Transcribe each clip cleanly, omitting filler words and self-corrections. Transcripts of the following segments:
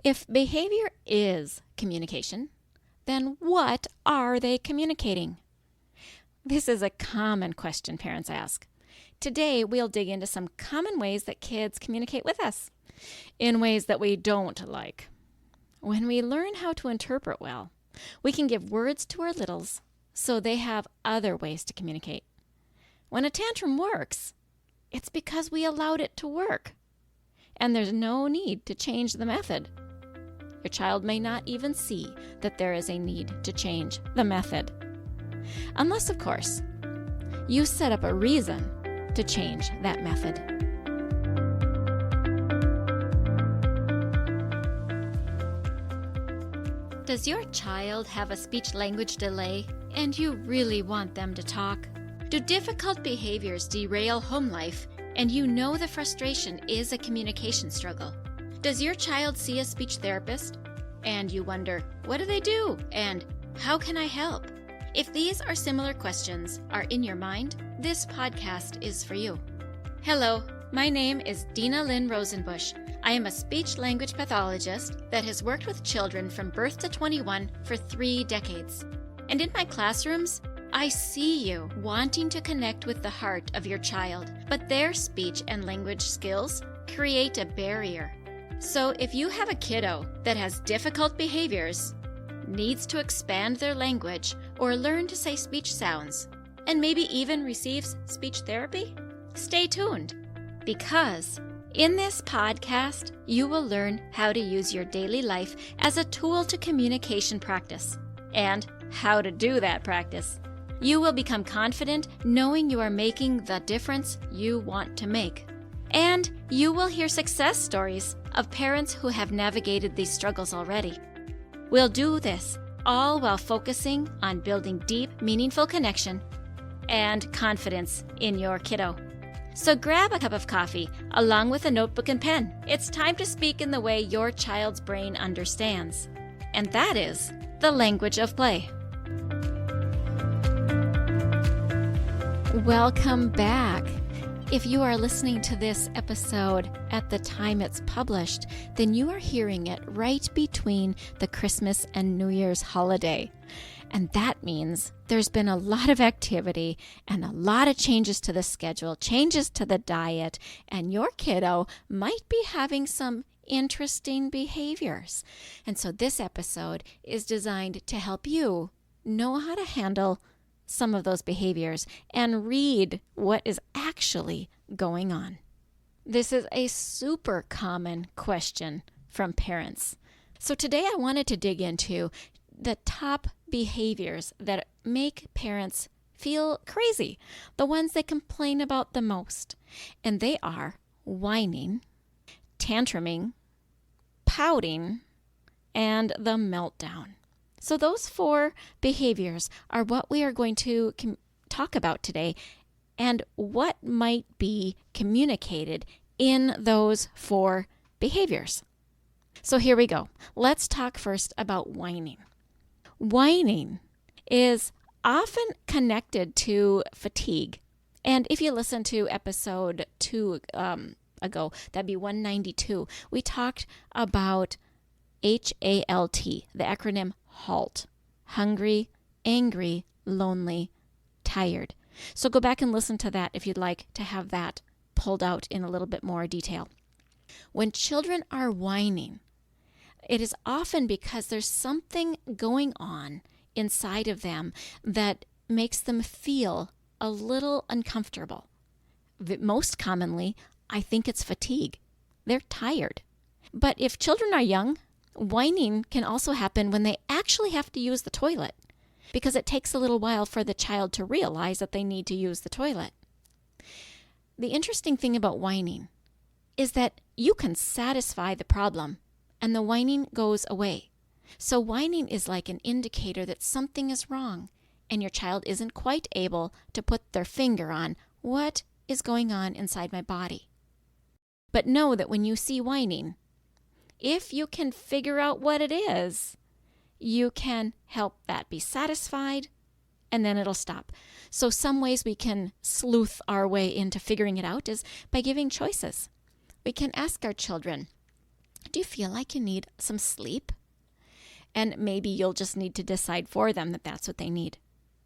If behavior is communication, then what are they communicating? This is a common question parents ask. Today, we'll dig into some common ways that kids communicate with us, in ways that we don't like. When we learn how to interpret well, we can give words to our littles so they have other ways to communicate. When a tantrum works, it's because we allowed it to work, and there's no need to change the method. Your child may not even see that there is a need to change the method. Unless, of course, you set up a reason to change that method. Does your child have a speech-language delay and you really want them to talk? Do difficult behaviors derail home life and you know the frustration is a communication struggle? Does your child see a speech therapist and you wonder, what do they do and how can I help? If these or similar questions are in your mind, this podcast is for you. Hello, my name is Dinalynn Rosenbusch. I am a speech-language pathologist that has worked with children from birth to 21 for 3 decades. And in my classrooms, I see you wanting to connect with the heart of your child, but their speech and language skills create a barrier. So if you have a kiddo that has difficult behaviors, needs to expand their language or learn to say speech sounds, and maybe even receives speech therapy, stay tuned, because in this podcast, you will learn how to use your daily life as a tool to communication practice and how to do that practice. You will become confident knowing you are making the difference you want to make. And you will hear success stories of parents who have navigated these struggles already. We'll do this all while focusing on building deep, meaningful connection and confidence in your kiddo. So grab a cup of coffee along with a notebook and pen. It's time to speak in the way your child's brain understands. And that is the language of play. Welcome back. If you are listening to this episode at the time it's published, then you are hearing it right between the Christmas and New Year's holiday. And that means there's been a lot of activity and a lot of changes to the schedule, changes to the diet, and your kiddo might be having some interesting behaviors. And so this episode is designed to help you know how to handle some of those behaviors and read what is actually going on. This is a super common question from parents. So today I wanted to dig into the top behaviors that make parents feel crazy, the ones they complain about the most. And they are whining, tantruming, pouting, and the meltdown. So those 4 behaviors are what we are going to talk about today and what might be communicated in those 4 behaviors. So here we go. Let's talk first about whining. Whining is often connected to fatigue. And if you listen to episode 2 ago, that'd be 192, we talked about HALT, the acronym HALT: hungry, angry, lonely, tired. So go back and listen to that if you'd like to have that pulled out in a little bit more detail. When children are whining, it is often because there's something going on inside of them that makes them feel a little uncomfortable. Most commonly, I think it's fatigue. They're tired. But if children are young, whining can also happen when they actually have to use the toilet, because it takes a little while for the child to realize that they need to use the toilet. The interesting thing about whining is that you can satisfy the problem and the whining goes away. So whining is like an indicator that something is wrong and your child isn't quite able to put their finger on what is going on inside my body. But know that when you see whining, if you can figure out what it is, you can help that be satisfied, and then it'll stop. So some ways we can sleuth our way into figuring it out is by giving choices. We can ask our children, Do you feel like you need some sleep? And maybe you'll just need to decide for them that that's what they need.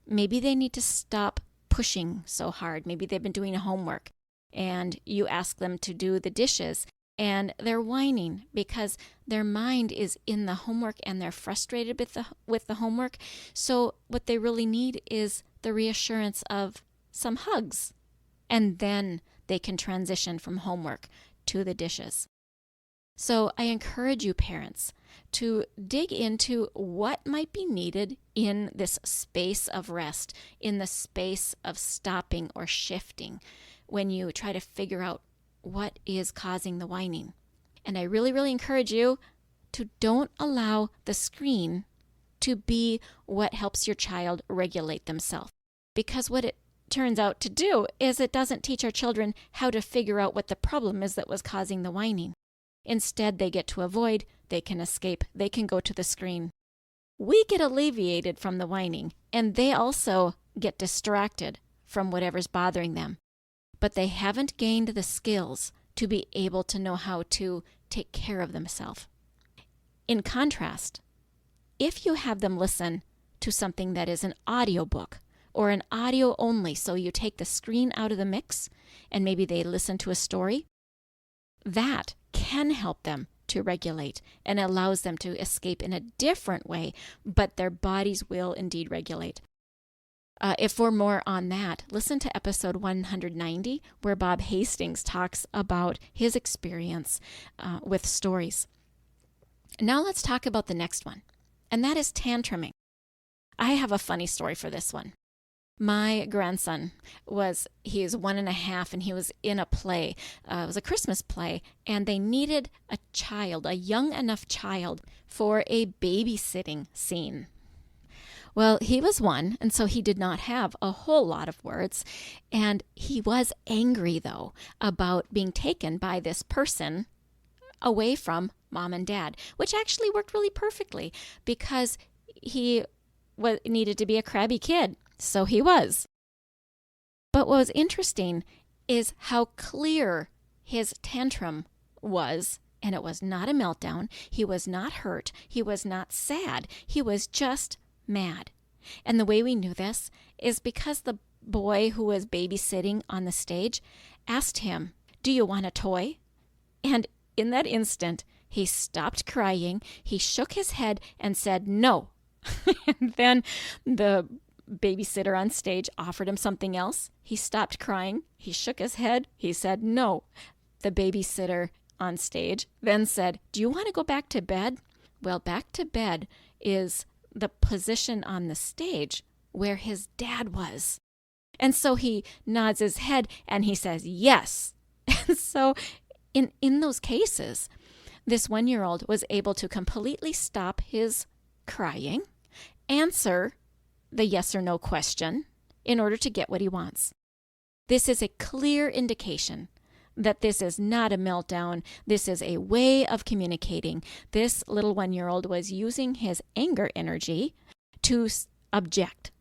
Maybe they need to stop pushing so hard. Maybe they've been doing homework and you ask them to do the dishes and they're whining because their mind is in the homework and they're frustrated with the homework. So what they really need is the reassurance of some hugs. And then they can transition from homework to the dishes. So I encourage you parents to dig into what might be needed in this space of rest, in the space of stopping or shifting when you try to figure out what is causing the whining. And I really, really encourage you to don't allow the screen to be what helps your child regulate themselves. Because what it turns out to do is it doesn't teach our children how to figure out what the problem is that was causing the whining. Instead, they get to avoid, they can escape, they can go to the screen. We get alleviated from the whining, and they also get distracted from whatever's bothering them. But they haven't gained the skills to be able to know how to take care of themselves. In contrast, if you have them listen to something that is an audiobook or an audio only, so you take the screen out of the mix and maybe they listen to a story, that can help them to regulate and allows them to escape in a different way, but their bodies will indeed regulate. If for more on that, listen to episode 190, where Bob Hastings talks about his experience with stories. Now let's talk about the next one, and that is tantruming. I have a funny story for this one. My grandson he's 1.5 and he was in a play. It was a Christmas play, and they needed a child, a young enough child, for a babysitting scene. Well, he was 1, and so he did not have a whole lot of words, and he was angry, though, about being taken by this person away from mom and dad, which actually worked really perfectly because he needed to be a crabby kid. So he was. But what was interesting is how clear his tantrum was, and it was not a meltdown. He was not hurt. He was not sad. He was just mad. And the way we knew this is because the boy who was babysitting on the stage asked him, "Do you want a toy?" And in that instant, he stopped crying. He shook his head and said, "No." And then the babysitter on stage offered him something else. He stopped crying. He shook his head. He said no. The babysitter on stage then said, "Do you want to go back to bed?" Well, back to bed is the position on the stage where his dad was. And so he nods his head and he says, "Yes." And so in those cases, this 1-year-old was able to completely stop his crying, answer the yes or no question in order to get what he wants. This is a clear indication that this is not a meltdown. This is a way of communicating. This little 1-year-old was using his anger energy to object.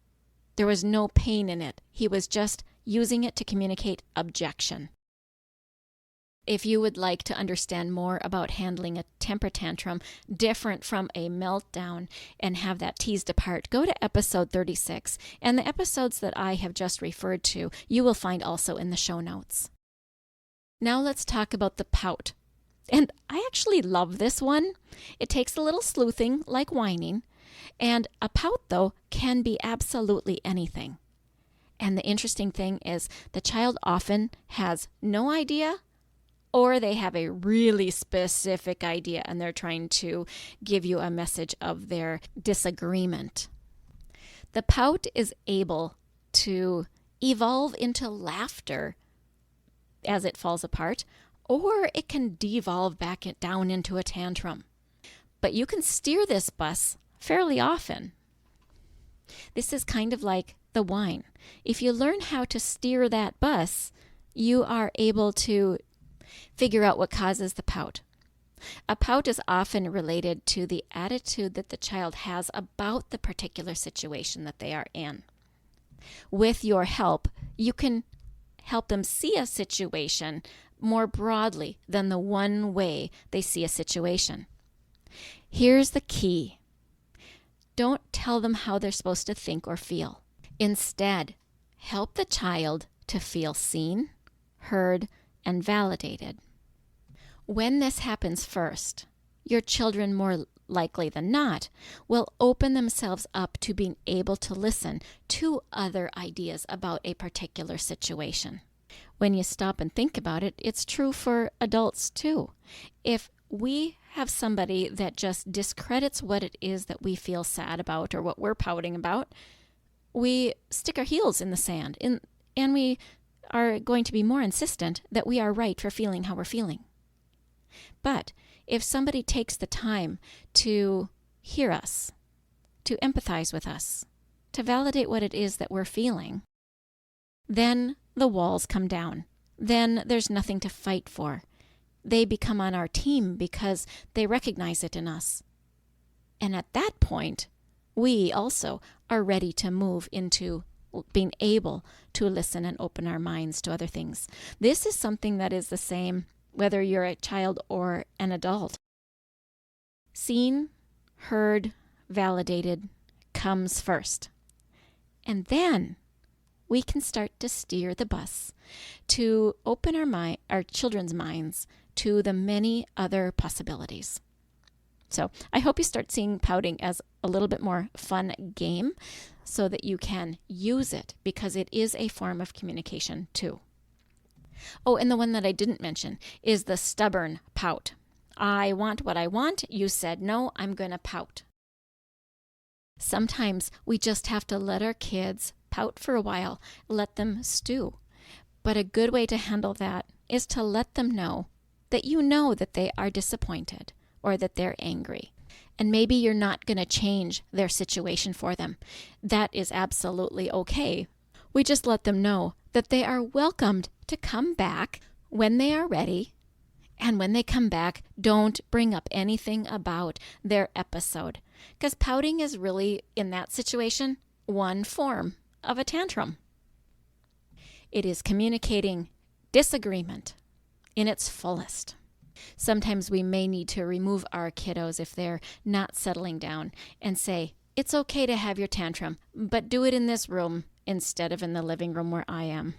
There was no pain in it. He was just using it to communicate objection. If you would like to understand more about handling a temper tantrum different from a meltdown and have that teased apart, go to episode 36. And the episodes that I have just referred to, you will find also in the show notes. Now let's talk about the pout. And I actually love this one. It takes a little sleuthing, like whining. And a pout, though, can be absolutely anything. And the interesting thing is the child often has no idea, or they have a really specific idea and they're trying to give you a message of their disagreement. The pout is able to evolve into laughter as it falls apart, or it can devolve back down into a tantrum. But you can steer this bus fairly often. This is kind of like the whine. If you learn how to steer that bus, you are able to figure out what causes the pout. A pout is often related to the attitude that the child has about the particular situation that they are in. With your help, you can help them see a situation more broadly than the one way they see a situation. Here's the key. Don't tell them how they're supposed to think or feel. Instead, help the child to feel seen, heard, and validated. When this happens first, your children more likely than not will open themselves up to being able to listen to other ideas about a particular situation. When you stop and think about it, it's true for adults too. If we have somebody that just discredits what it is that we feel sad about or what we're pouting about, we stick our heels in the sand and we are going to be more insistent that we are right for feeling how we're feeling. But if somebody takes the time to hear us, to empathize with us, to validate what it is that we're feeling, then the walls come down. Then there's nothing to fight for. They become on our team because they recognize it in us. And at that point, we also are ready to move into being able to listen and open our minds to other things. This is something that is the same whether you're a child or an adult. Seen, heard, validated comes first. And then we can start to steer the bus to open our children's minds to the many other possibilities. So I hope you start seeing pouting as a little bit more fun game so that you can use it, because it is a form of communication too. Oh, and the one that I didn't mention is the stubborn pout. I want what I want. You said no, I'm going to pout. Sometimes we just have to let our kids pout for a while, let them stew. But a good way to handle that is to let them know that you know that they are disappointed or that they're angry. And maybe you're not going to change their situation for them. That is absolutely okay. We just let them know that they are welcomed to come back when they are ready. And when they come back, don't bring up anything about their episode. Because pouting is really, in that situation, one form of a tantrum. It is communicating disagreement in its fullest. Sometimes we may need to remove our kiddos if they're not settling down and say, it's okay to have your tantrum, but do it in this room instead of in the living room where I am.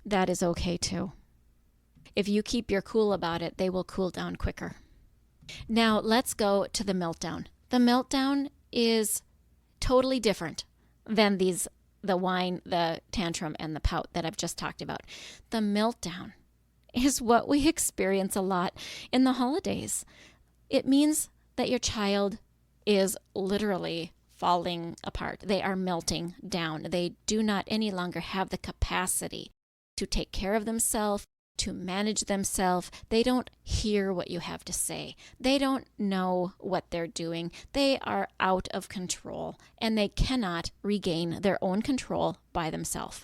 That is okay too. If you keep your cool about it, they will cool down quicker. Now let's go to the meltdown. The meltdown is totally different than the whine, the tantrum, and the pout that I've just talked about. The meltdown is what we experience a lot in the holidays. It means that your child is literally falling apart. They are melting down. They do not any longer have the capacity to take care of themselves, to manage themselves. They don't hear what you have to say. They don't know what they're doing. They are out of control, and they cannot regain their own control by themselves.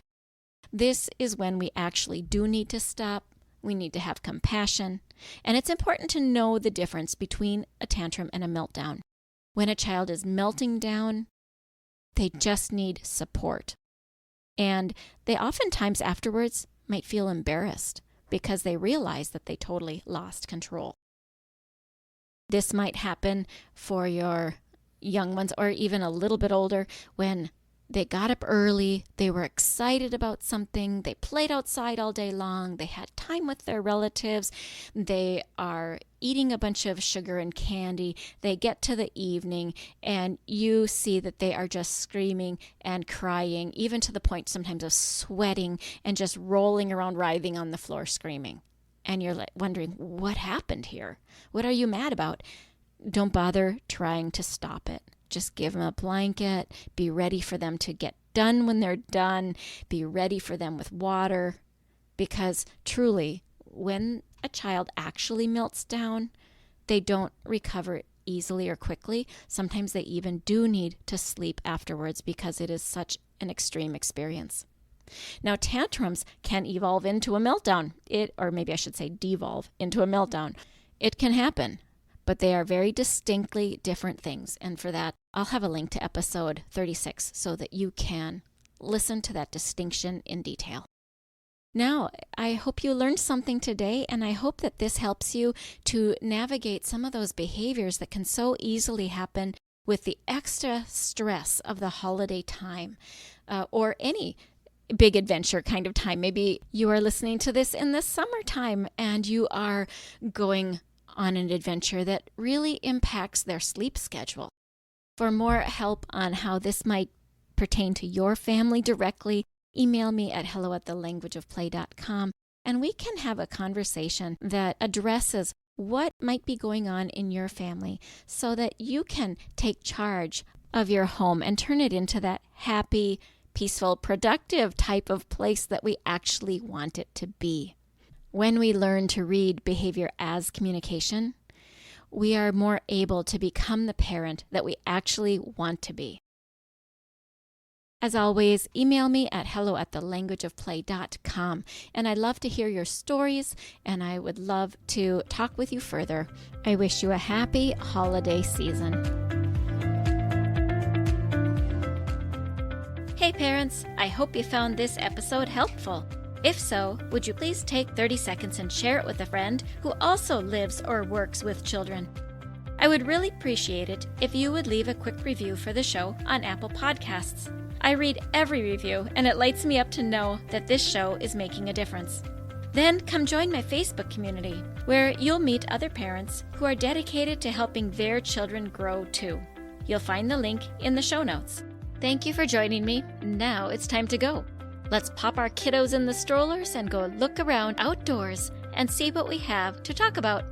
This is when we actually do need to stop. We need to have compassion, and it's important to know the difference between a tantrum and a meltdown. When a child is melting down, they just need support. And they oftentimes afterwards might feel embarrassed because they realize that they totally lost control. This might happen for your young ones or even a little bit older when they got up early, they were excited about something, they played outside all day long, they had time with their relatives, they are eating a bunch of sugar and candy, they get to the evening and you see that they are just screaming and crying, even to the point sometimes of sweating and just rolling around, writhing on the floor screaming. And you're wondering, what happened here? What are you mad about? Don't bother trying to stop it. Just give them a blanket, be ready for them to get done when they're done, be ready for them with water. Because truly, when a child actually melts down, they don't recover easily or quickly. Sometimes they even do need to sleep afterwards because it is such an extreme experience. Now, tantrums can evolve into a meltdown. Or maybe I should say devolve into a meltdown. It can happen. But they are very distinctly different things. And for that, I'll have a link to episode 36 so that you can listen to that distinction in detail. Now, I hope you learned something today, and I hope that this helps you to navigate some of those behaviors that can so easily happen with the extra stress of the holiday time, or any big adventure kind of time. Maybe you are listening to this in the summertime and you are going on an adventure that really impacts their sleep schedule. For more help on how this might pertain to your family directly, email me at hello@thelanguageofplay.com, and we can have a conversation that addresses what might be going on in your family so that you can take charge of your home and turn it into that happy, peaceful, productive type of place that we actually want it to be. When we learn to read behavior as communication, we are more able to become the parent that we actually want to be. As always, email me at hello@thelanguageofplay.com, and I'd love to hear your stories, and I would love to talk with you further. I wish you a happy holiday season. Hey parents, I hope you found this episode helpful. If so, would you please take 30 seconds and share it with a friend who also lives or works with children? I would really appreciate it if you would leave a quick review for the show on Apple Podcasts. I read every review, and it lights me up to know that this show is making a difference. Then come join my Facebook community, where you'll meet other parents who are dedicated to helping their children grow too. You'll find the link in the show notes. Thank you for joining me. Now it's time to go. Let's pop our kiddos in the strollers and go look around outdoors and see what we have to talk about.